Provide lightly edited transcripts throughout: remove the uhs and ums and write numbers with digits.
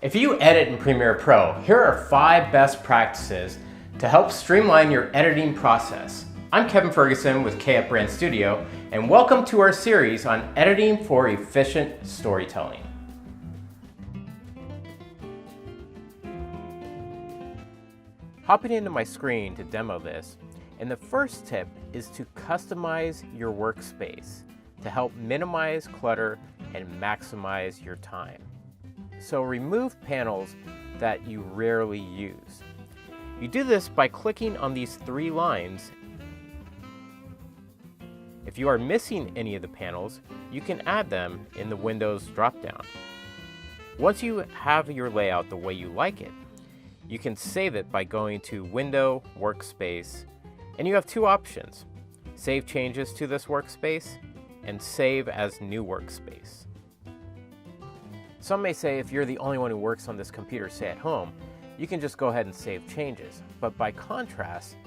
If you edit in Premiere Pro, here are 5 best practices to help streamline your editing process. I'm Kevin Ferguson with KF Brand Studio, and welcome to our series on editing for efficient storytelling. Hopping into my screen to demo this, and the first tip is to customize your workspace to help minimize clutter and maximize your time. So remove panels that you rarely use. You do this by clicking on these 3 lines. If you are missing any of the panels, you can add them in the Windows dropdown. Once you have your layout the way you like it, you can save it by going to Window, Workspace, and you have 2 options: Save changes to this workspace and Save as new workspace. Some may say if you're the only one who works on this computer, say at home, you can just go ahead and save changes. But by contrast,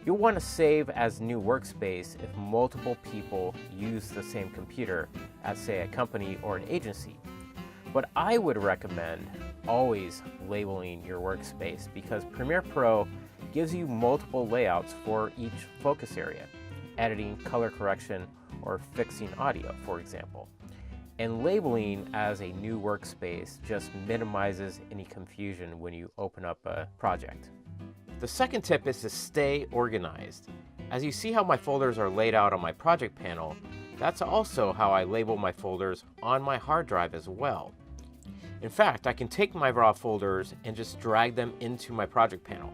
you'll want to save as new workspace if multiple people use the same computer at, say, a company or an agency. But I would recommend always labeling your workspace because Premiere Pro gives you multiple layouts for each focus area: editing, color correction, or fixing audio, for example. And labeling as a new workspace just minimizes any confusion when you open up a project. The second tip is to stay organized. As you see how my folders are laid out on my project panel, that's also how I label my folders on my hard drive as well. In fact, I can take my raw folders and just drag them into my project panel.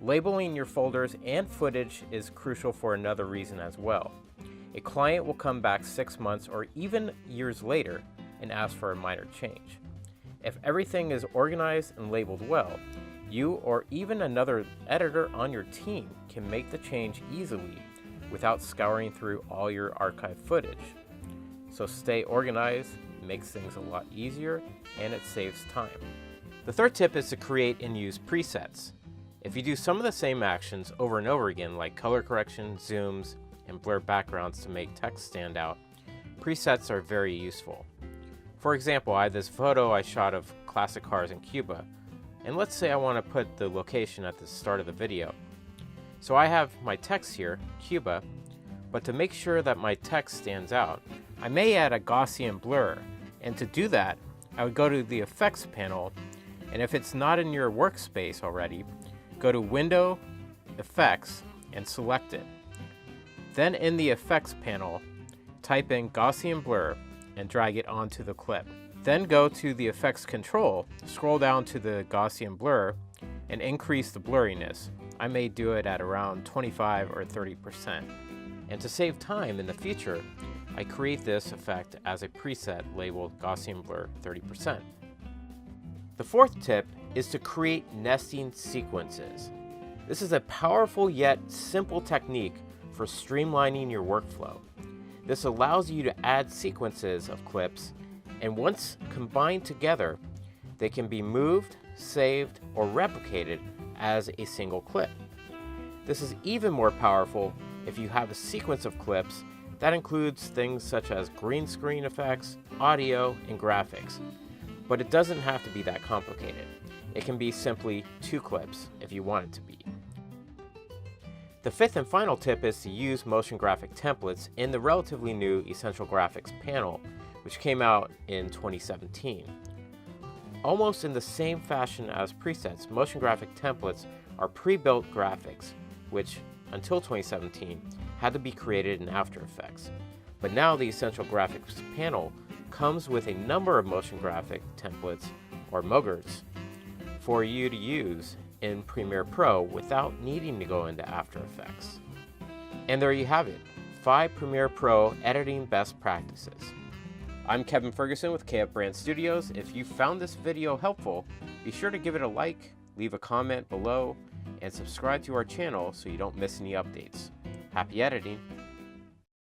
Labeling your folders and footage is crucial for another reason as well. A client will come back 6 months or even years later and ask for a minor change. If everything is organized and labeled well, you or even another editor on your team can make the change easily without scouring through all your archived footage. So stay organized, makes things a lot easier, and it saves time. The third tip is to create and use presets. If you do some of the same actions over and over again, like color correction, zooms, and blur backgrounds to make text stand out, presets are very useful. For example, I have this photo I shot of classic cars in Cuba, and let's say I want to put the location at the start of the video. So I have my text here, Cuba, but to make sure that my text stands out, I may add a Gaussian blur, and to do that, I would go to the Effects panel, and if it's not in your workspace already, go to Window, Effects, and select it. Then in the Effects panel, type in Gaussian Blur and drag it onto the clip. Then go to the Effects control, scroll down to the Gaussian Blur, and increase the blurriness. I may do it at around 25 or 30%. And to save time in the future, I create this effect as a preset labeled Gaussian Blur 30%. The fourth tip is to create nesting sequences. This is a powerful yet simple technique for streamlining your workflow. This allows you to add sequences of clips, and once combined together, they can be moved, saved, or replicated as a single clip. This is even more powerful if you have a sequence of clips that includes things such as green screen effects, audio, and graphics. But it doesn't have to be that complicated. It can be simply 2 clips if you want it to be. The fifth and final tip is to use motion graphic templates in the relatively new Essential Graphics panel, which came out in 2017. Almost in the same fashion as presets, motion graphic templates are pre-built graphics, which, until 2017, had to be created in After Effects. But now the Essential Graphics panel comes with a number of motion graphic templates, or MOGRs, for you to use in Premiere Pro without needing to go into After Effects. And there you have it, 5 Premiere Pro editing best practices. I'm Kevin Ferguson with KF Brand Studios. If you found this video helpful, be sure to give it a like, leave a comment below, and subscribe to our channel so you don't miss any updates. Happy editing!